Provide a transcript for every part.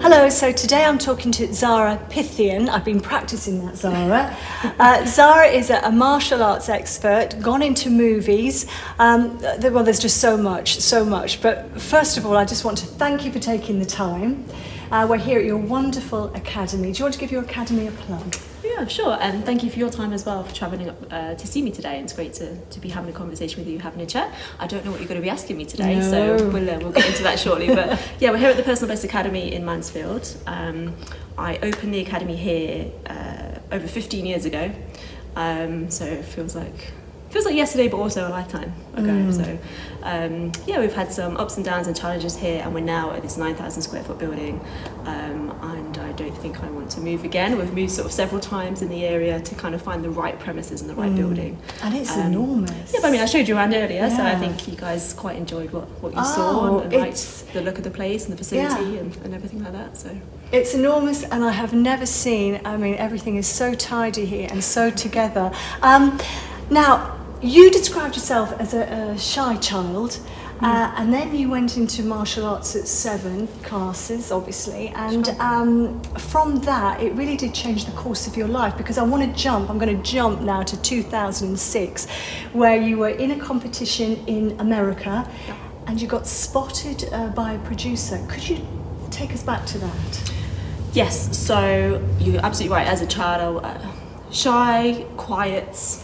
Hello, so today I'm talking to Zara Phythian. I've been practicing that, Zara. Zara is a martial arts expert, gone into movies. Well, there's just so much. But first of all, I just want to thank you for taking the time. We're here at your wonderful academy. Do you want to give your academy a plug? Yeah, sure, and thank you for your time as well for travelling up to see me today. It's great to be having a conversation with you, having a chat. I don't know what you're going to be asking me today, so we'll get into that shortly. But yeah, we're here at the Personal Best Academy in Mansfield. I opened the academy here over 15 years ago, so it feels like yesterday, but also a lifetime ago. So yeah, we've had some ups and downs and challenges here, and we're now at this 9,000 square foot building, and I don't think I want to move again. We've moved sort of several times in the area to kind of find the right premises and the right building. And it's enormous. Yeah, but I mean, I showed you around earlier, so I think you guys quite enjoyed what you saw and liked the look of the place and the facility and everything like that. So it's enormous, and I have never seen, I mean, everything is so tidy here and so together. Now, you described yourself as a shy child, and then you went into martial arts at 7 classes, obviously, and from that it really did change the course of your life, because I'm going to jump now to 2006, where you were in a competition in America, and you got spotted by a producer. Could you take us back to that? Yes, so you're absolutely right. As a child, I was shy, quiet,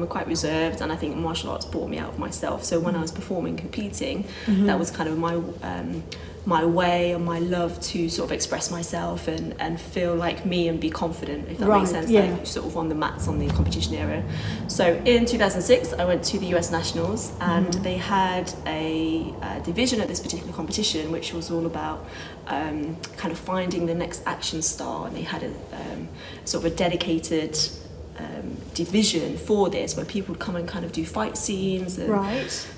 quite reserved, and I think martial arts brought me out of myself. So when I was competing, that was kind of my way and my love to sort of express myself and feel like me and be confident, if that makes sense, like sort of on the mats on the competition area. So in 2006 I went to the US Nationals, and they had a division at this particular competition which was all about kind of finding the next action star, and they had a sort of a dedicated division for this, where people would come and kind of do fight scenes and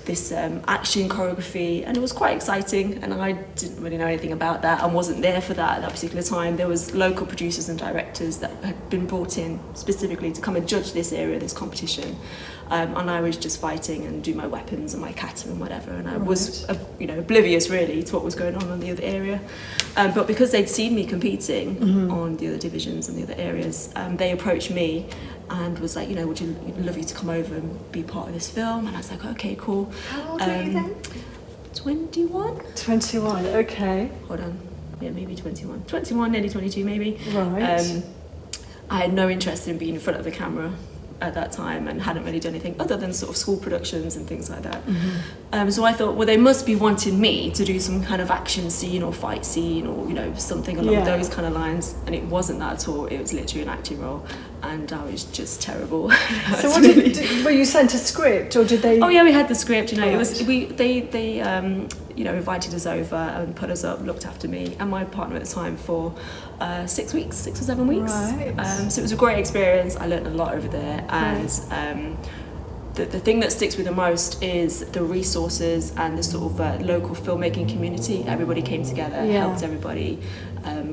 this action choreography, and it was quite exciting, and I didn't really know anything about that and wasn't there for that at that particular time. There was local producers and directors that had been brought in specifically to come and judge this area, this competition, and I was just fighting and do my weapons and my kata and whatever, and I was oblivious really to what was going on in the other area, but because they'd seen me competing on the other divisions and the other areas, they approached me and was like, would love you to come over and be part of this film? And I was like, okay, cool. How old were you then? 21. 21, okay. Hold on. Yeah, maybe 21. 21, nearly 22 maybe. Right. I had no interest in being in front of the camera at that time, and hadn't really done anything other than sort of school productions and things like that. So I thought, well, they must be wanting me to do some kind of action scene or fight scene or something along those kind of lines, and it wasn't that at all. It was literally an acting role, and I was just terrible. So were you sent a script, or did they? Oh yeah, we had the script. It was they invited us over and put us up, looked after me and my partner at the time for 6 or 7 weeks. So it was a great experience. I learned a lot over there, and the thing that sticks with the most is the resources and the sort of local filmmaking community. Everybody came together, helped everybody,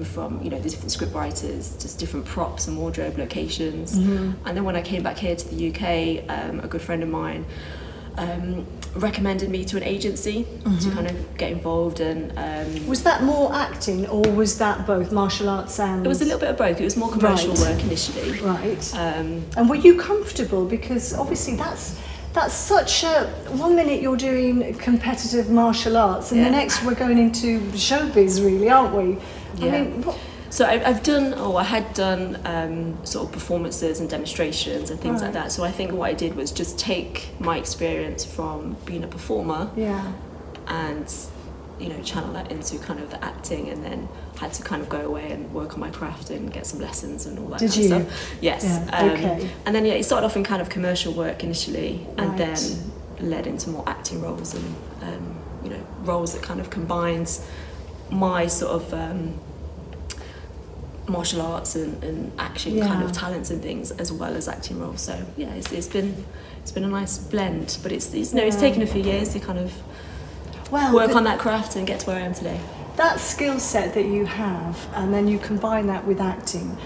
from the different script writers, just different props and wardrobe locations. And then when I came back here to the UK, a good friend of mine recommended me to an agency to kind of get involved. And was that more acting, or was that both martial arts and? It was a little bit of both. It was more commercial work initially. And were you comfortable, because obviously that's such a, one minute you're doing competitive martial arts, and the next we're going into showbiz, really, aren't we? I mean, so I had done sort of performances and demonstrations and things like that. So I think what I did was just take my experience from being a performer and channel that into kind of the acting, and then had to kind of go away and work on my craft and get some lessons and all that kind of stuff. Yes. And then it started off in kind of commercial work initially, and then led into more acting roles and roles that kind of combines my sort of martial arts and action kind of talents and things, as well as acting roles. So yeah, it's been a nice blend, but it's taken a few years to kind of work on that craft and get to where I am today. That skill set that you have, and then you combine that with acting.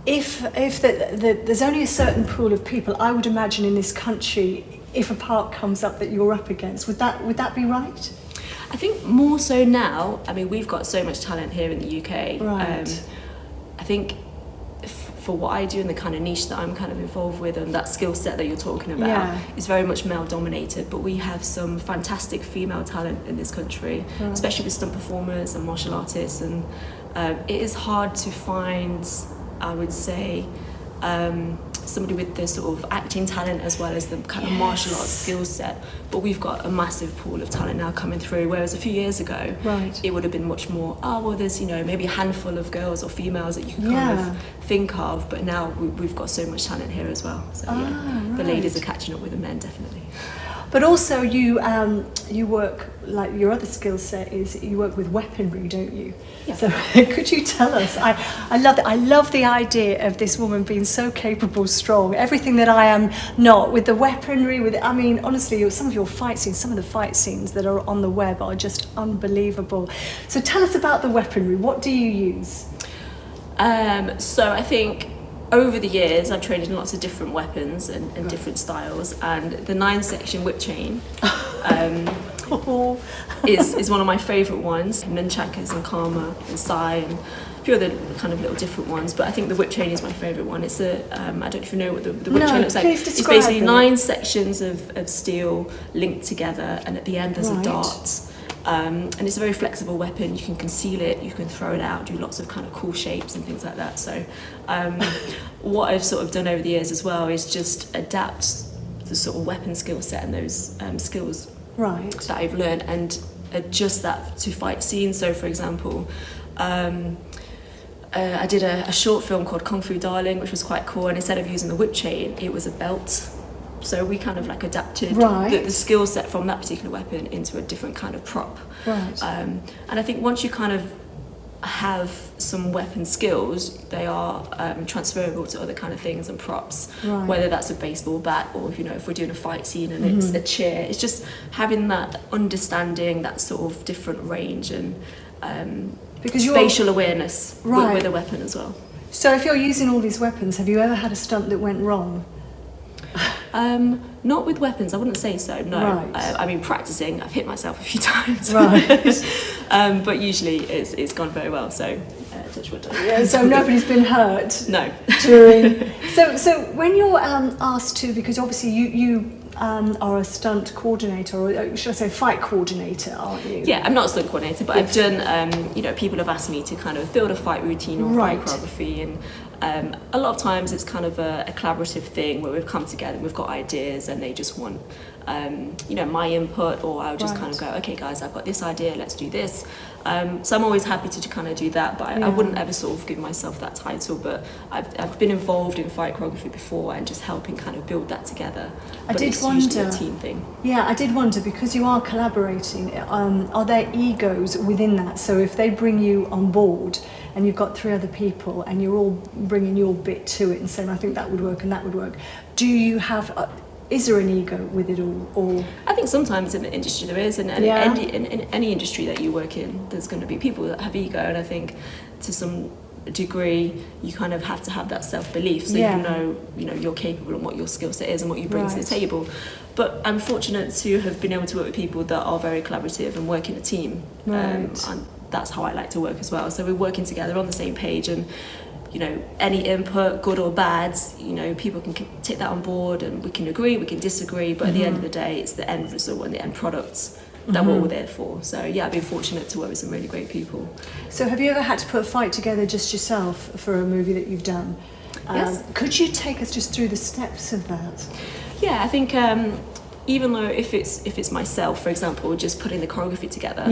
If there's only a certain pool of people, I would imagine, in this country, if a part comes up that you're up against, would that be right? I think more so now. I mean, we've got so much talent here in the UK. Right. I think for what I do and the kind of niche that I'm kind of involved with and that skill set that you're talking about is very much male dominated, but we have some fantastic female talent in this country, especially with stunt performers and martial artists, and it is hard to find, I would say, somebody with the sort of acting talent as well as the kind of martial arts skill set. But we've got a massive pool of talent now coming through, whereas a few years ago it would have been much more, there's, you know, maybe a handful of girls or females that you can kind of think of, but now we've got so much talent here as well. So the ladies are catching up with the men, definitely. But also you work, like your other skill set is you work with weaponry, don't you? Yeah. So could you tell us? I love that. I love the idea of this woman being so capable, strong, everything that I am not, with the weaponry, I mean, honestly, some of your fight scenes, some of the fight scenes that are on the web are just unbelievable. So tell us about the weaponry. What do you use? So I think over the years, I've trained in lots of different weapons and different styles, and the 9-section whip chain is one of my favourite ones. Nunchakas and Karma and Sai and a few other kind of little different ones, but I think the whip chain is my favourite one. It's I don't know if you know what the whip chain looks like. It's basically 9 sections of steel linked together, and at the end there's a dart. And it's a very flexible weapon. You can conceal it, you can throw it out, do lots of kind of cool shapes and things like that. So what I've sort of done over the years as well is just adapt the sort of weapon skill set and those skills that I've learned and adjust that to fight scenes. So for example, I did a short film called Kung Fu Darling, which was quite cool, and instead of using the whip chain, it was a belt. So we kind of like adapted the skill set from that particular weapon into a different kind of prop. And I think once you kind of have some weapon skills, they are transferable to other kind of things and props, whether that's a baseball bat or, you know, if we're doing a fight scene and it's a chair. It's just having that understanding, that sort of different range and because spatial awareness with a weapon as well. So if you're using all these weapons, have you ever had a stunt that went wrong? Not with weapons, I wouldn't say so, no. I mean, practicing, I've hit myself a few times. But usually it's gone very well, so touch wood. Yeah, so nobody's been hurt? No. So when you're asked to, because obviously you are a stunt coordinator, or should I say fight coordinator, aren't you? Yeah, I'm not a stunt coordinator, but I've done, you know, people have asked me to kind of build a fight routine or fight choreography, and a lot of times it's kind of a collaborative thing where we've come together, we've got ideas, and they just want, you know, my input, or I'll just kind of go, okay guys, I've got this idea, let's do this. So I'm always happy to kind of do that, but I wouldn't ever sort of give myself that title, but I've been involved in fight choreography before and just helping kind of build that together. I did wonder, usually a team thing. Yeah, I did wonder, because you are collaborating, are there egos within that? So if they bring you on board and you've got 3 other people and you're all bringing your bit to it and saying, I think that would work and that would work, do you have... is there an ego with it all? Or? I think sometimes in the industry there is, and in any industry that you work in, there's going to be people that have ego, and I think to some degree you kind of have to have that self-belief, so you know you're capable and what your skill set is and what you bring to the table. But I'm fortunate to have been able to work with people that are very collaborative and work in a team, and that's how I like to work as well. So we're working together on the same page, and you know, any input, good or bad, you know, people can take that on board, and we can agree, we can disagree, but at the end of the day, it's the end result and the end products that we're all there for. So yeah, I've been fortunate to work with some really great people. So have you ever had to put a fight together just yourself for a movie that you've done? Yes. Could you take us just through the steps of that? Yeah, I think even though if it's myself, for example, just putting the choreography together,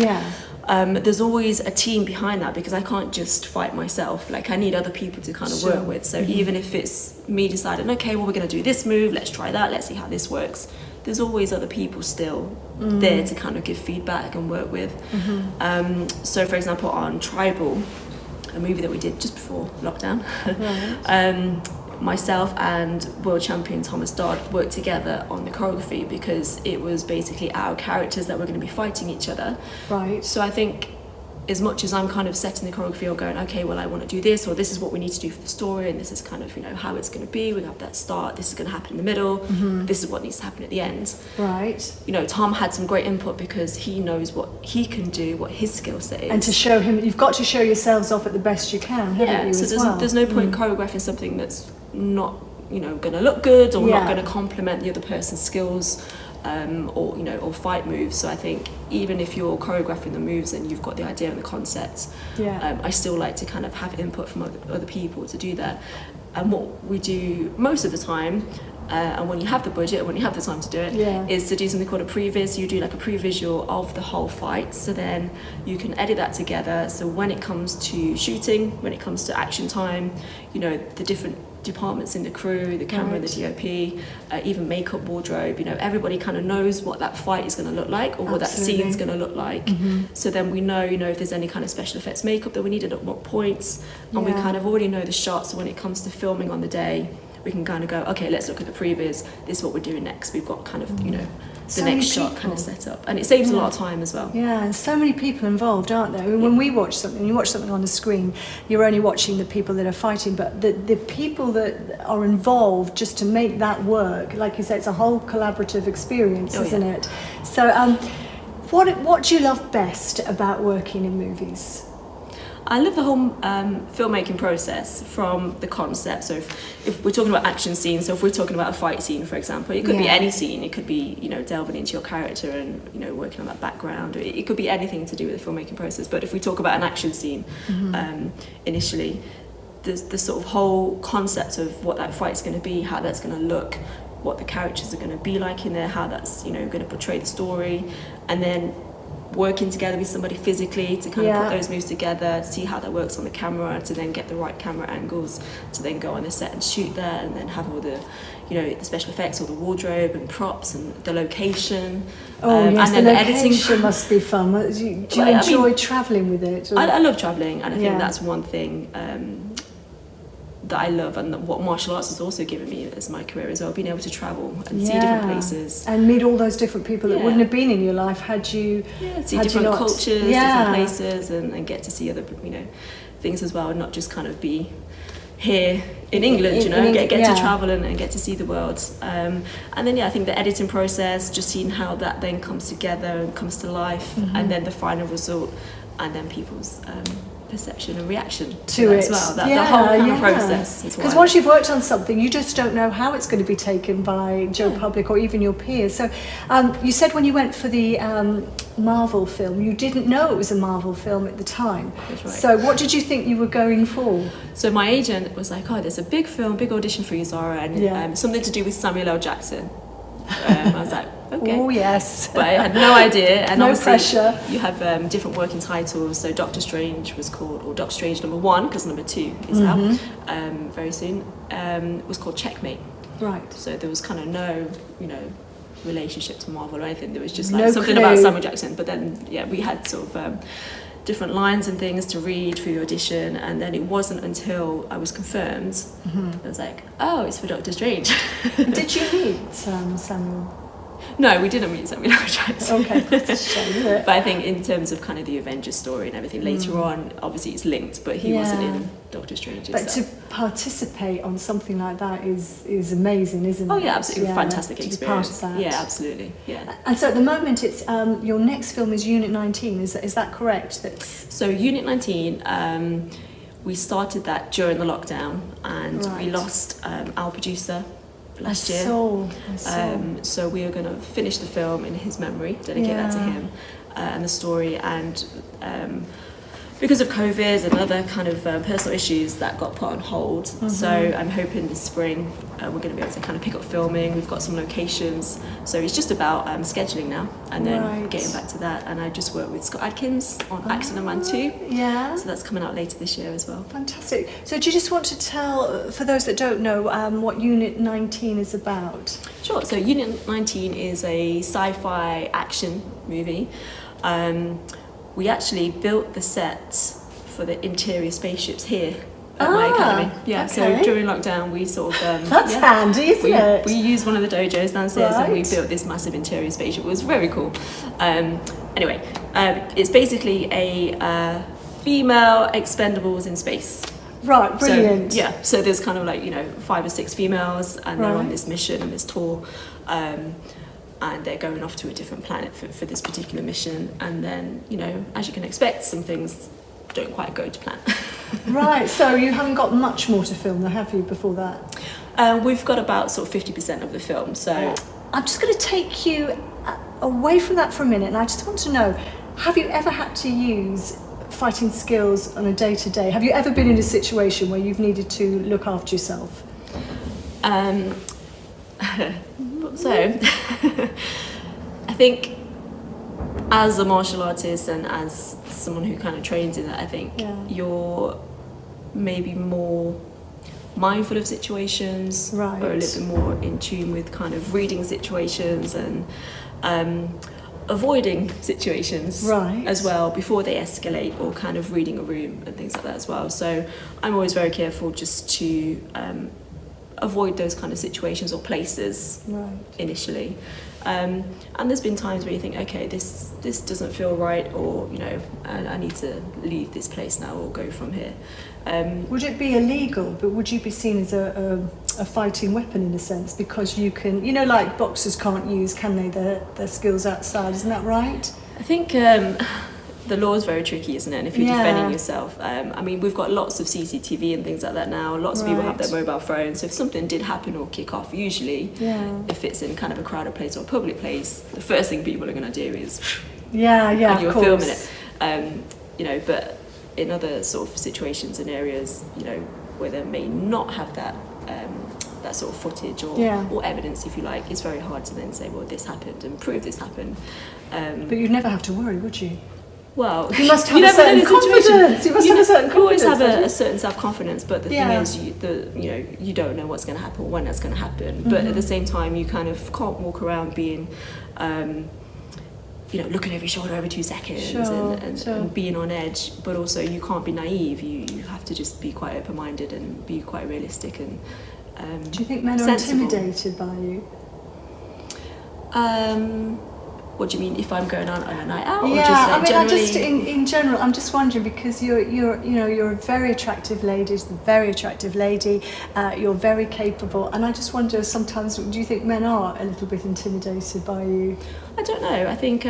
there's always a team behind that, because I can't just fight myself. Like, I need other people to kind of work with. So even if it's me deciding, okay, well, we're going to do this move, let's try that, let's see how this works, there's always other people still there to kind of give feedback and work with. So for example, on Tribal, a movie that we did just before lockdown, myself and world champion Thomas Dodd worked together on the choreography, because it was basically our characters that were going to be fighting each other. So I think as much as I'm kind of setting the choreography or going, okay, well, I want to do this, or this is what we need to do for the story, and this is kind of, you know, how it's going to be, we have that start, this is going to happen in the middle, this is what needs to happen at the end. You know, Tom had some great input, because he knows what he can do, what his skill set is. And to show him, you've got to show yourselves off at the best you can, haven't you, so as well? there's no point choreographing something that's not, going to look good or not going to complement the other person's skills, or fight moves. So I think even if you're choreographing the moves and you've got the idea and the concept, I still like to kind of have input from other people to do that. And what we do most of the time, and when you have the budget, when you have the time to do it, is to do something called a previs. You do like a pre-visual of the whole fight, so then you can edit that together. So when it comes to shooting, when it comes to action time, the different departments in the crew, the camera, the DOP, even makeup, wardrobe, everybody kind of knows what that fight is going to look like, or what that scene's going to look like. So then we know, if there's any kind of special effects makeup that we needed at what points, and we kind of already know the shots. So when it comes to filming on the day, we can kind of go, okay, let's look at the previs. This is what we're doing next. We've got kind of, the so next shot kind of set up, and it saves a lot of time as well. Yeah, and so many people involved, aren't there? I mean, when we watch something, you watch something on the screen, you're only watching the people that are fighting, but the people that are involved just to make that work, like you say, it's a whole collaborative experience, isn't it? So, what do you love best about working in movies? I love the whole filmmaking process, from the concept. So if we're talking about action scenes, so if we're talking about a fight scene, for example, it could be any scene. It could be, delving into your character and, working on that background. It could be anything to do with the filmmaking process. But if we talk about an action scene, initially, the sort of whole concept of what that fight's going to be, how that's going to look, what the characters are going to be like in there, how that's, going to portray the story, and then working together with somebody physically to kind of put those moves together, to see how that works on the camera, to then get the right camera angles, to then go on the set and shoot there, and then have all the, the special effects, all the wardrobe and props and the location. And then the location editing must be fun. Do you enjoy travelling with it? I love travelling, and I think that's one thing that I love, and what martial arts has also given me as my career as well, being able to travel and see different places and meet all those different people that wouldn't have been in your life had you see different cultures, different places, and get to see other things as well, and not just kind of be here in England, get to travel and get to see the world. And then I think the editing process, just seeing how that then comes together and comes to life, and then the final result, and then people's perception and reaction to it as well. The whole kind of process. Because once you've worked on something, you just don't know how it's going to be taken by Joe Public or even your peers. So you said when you went for the Marvel film, you didn't know it was a Marvel film at the time. That's right. So what did you think you were going for? So my agent was like, there's a big film, big audition for you, Zara, and something to do with Samuel L. Jackson. I was like, okay. Oh yes. But I had no idea, and no pressure. You have different working titles. So Doctor Strange was called, or Doctor Strange #1, because #2 is out very soon. Was called Checkmate. Right. So there was kind of no, relationship to Marvel or anything. There was just like something about Samuel Jackson. But then we had sort of different lines and things to read for the audition, and then it wasn't until I was confirmed I was like, it's for Doctor Strange. Did you meet Samuel? No, we didn't meet Samuel L. Jackson. Okay, that's a shame, isn't it? But I think in terms of kind of the Avengers story and everything later on, obviously it's linked, but he wasn't in Doctor Strange. But to participate on something like that is amazing, isn't it? Oh yeah, absolutely, fantastic experience. Part of that. Yeah, absolutely, yeah. And so at the moment, it's your next film is Unit 19. Is that correct? So Unit 19. We started that during the lockdown, and we lost our producer last year. I saw. So we are going to finish the film in his memory, dedicate that to him and the story. And because of COVID and other kind of personal issues, that got put on hold. So I'm hoping this spring we're going to be able to kind of pick up filming. We've got some locations, so it's just about scheduling now, and then getting back to that. And I just worked with Scott Adkins on Accident Man 2. Yeah. So that's coming out later this year as well. Fantastic. So do you just want to tell, for those that don't know, what Unit 19 is about? Sure. So Unit 19 is a sci-fi action movie. We actually built the set for the interior spaceships here at my academy. Yeah, so during lockdown we sort of... That's handy, isn't it? We used one of the dojos downstairs and we built this massive interior spaceship. It was very cool. Anyway, it's basically a female Expendables in space. Right, brilliant. So there's kind of like, 5 or 6 females, and they're on this mission and this tour. and they're going off to a different planet for this particular mission. And then, you know, as you can expect, some things don't quite go to plan. Right, so you haven't got much more to film, though, have you, before that? We've got about sort of 50% of the film, so... I'm just going to take you away from that for a minute, and I just want to know, have you ever had to use fighting skills on a day-to-day? Have you ever been in a situation where you've needed to look after yourself? So, I think as a martial artist and as someone who kind of trains in it, I think you're maybe more mindful of situations, right, or a little bit more in tune with kind of reading situations and avoiding situations, right, as well before they escalate, or kind of reading a room and things like that as well. So I'm always very careful just to avoid those kind of situations or places, right, initially. And there's been times where you think, okay, this doesn't feel right, or, you know, I need to leave this place now or go from here. Would it be illegal, but would you be seen as a fighting weapon in a sense, because you can, you know, like boxers can't use, can they, their skills outside, isn't that right? I think the law is very tricky, isn't it? And if you're defending yourself, I mean, we've got lots of CCTV and things like that now. Lots of people have their mobile phones. So if something did happen or kick off, usually, if it's in kind of a crowded place or a public place, the first thing people are going to do is and you're filming it. You know, but in other sort of situations and areas, you know, where they may not have that that sort of footage or evidence, if you like, it's very hard to then say, well, this happened and prove this happened. But you'd never have to worry, would you? Well, you must have a certain confidence. You must have a certain confidence. You always have a certain self-confidence, but the thing is, you don't know what's going to happen, when that's going to happen. But at the same time, you kind of can't walk around being, you know, looking over your shoulder every 2 seconds and being on edge. But also, you can't be naive. You have to just be quite open-minded and be quite realistic and do you think men are intimidated by you? What do you mean, if I'm going on a night out? Yeah, or just, I mean, generally... in general, I'm just wondering, because you're a very attractive lady, you're very capable, and I just wonder sometimes, do you think men are a little bit intimidated by you? I don't know. I think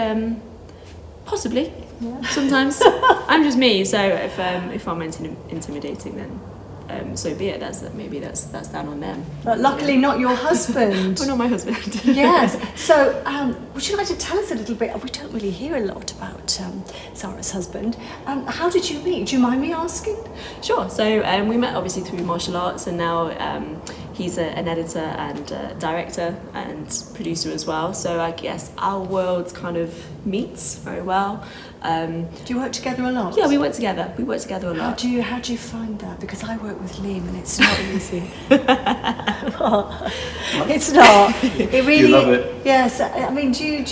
possibly. Yeah. Sometimes I'm just me, so if I'm intimidating, then so be it. That's down on them. But luckily, not your husband. Well, not my husband. Yes. So, would you like to tell us a little bit? We don't really hear a lot about Zara's husband. How did you meet? Do you mind me asking? Sure. So we met obviously through martial arts, and now he's an editor and director and producer as well. So I guess our worlds kind of meets very well. Do you work together a lot? Yeah, we work together. We work together a lot. How do you find that? Because I work with Liam and it's not easy. It's not. It really. You love it. Yes. I mean, do you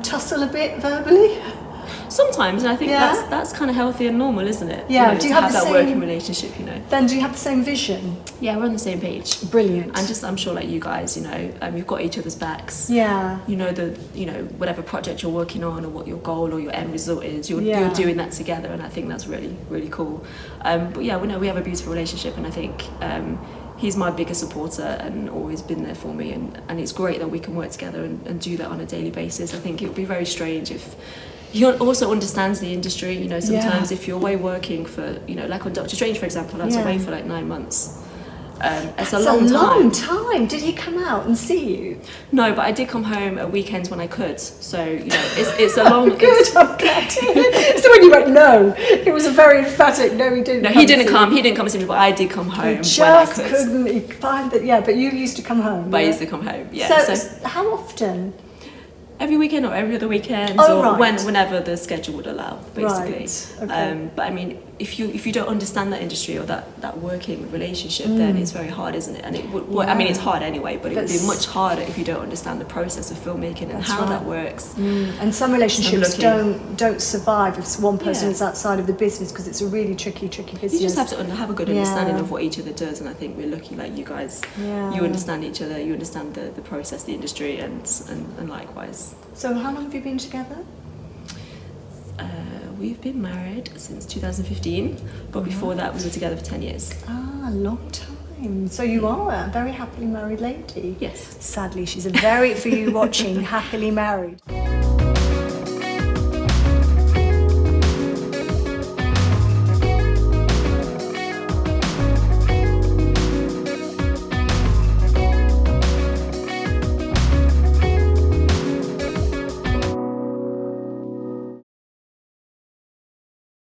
tussle a bit verbally? Sometimes, and I think that's kind of healthy and normal, isn't it? Yeah. You know, do you have that the same working relationship? You know. Then do you have the same vision? Yeah, we're on the same page. Brilliant. And I'm sure, like you guys, you know, you've got each other's backs. Yeah. You know whatever project you're working on or what your goal or your end result is, you're doing that together, and I think that's really, really cool. But yeah, we have a beautiful relationship, and I think he's my biggest supporter and always been there for me, and it's great that we can work together and do that on a daily basis. I think it would be very strange if he also understands the industry. You know, sometimes if you're away working for, you know, like on Doctor Strange, for example, I was away for like 9 months. It's a long time. Did he come out and see you? No, but I did come home at weekends when I could. So, you know, it's a long... Good, I'm glad to hear. So when you went no, it was a very emphatic no, he didn't. No, he didn't come and see me, but I did come home just when I could. Couldn't find that. Yeah, but you used to come home. But I used to come home, yeah. So how often? Every weekend or every other weekend, whenever the schedule would allow, basically. Right. Okay. But I mean, if you don't understand that industry or that working relationship, then it's very hard, isn't it? And it would. I mean, it's hard anyway, but it would be much harder if you don't understand the process of filmmaking and how that works. And some relationships don't survive if one person is outside of the business, because it's a really tricky business. You just have to have a good understanding of what each other does, and I think we're lucky, like you guys. Yeah. You understand each other, you understand the process, the industry, and likewise. So how long have you been together? We've been married since 2015, but before that we were together for 10 years. Ah, a long time. time. So you are a very happily married lady. Yes. Sadly, she's a very, for you watching, happily married.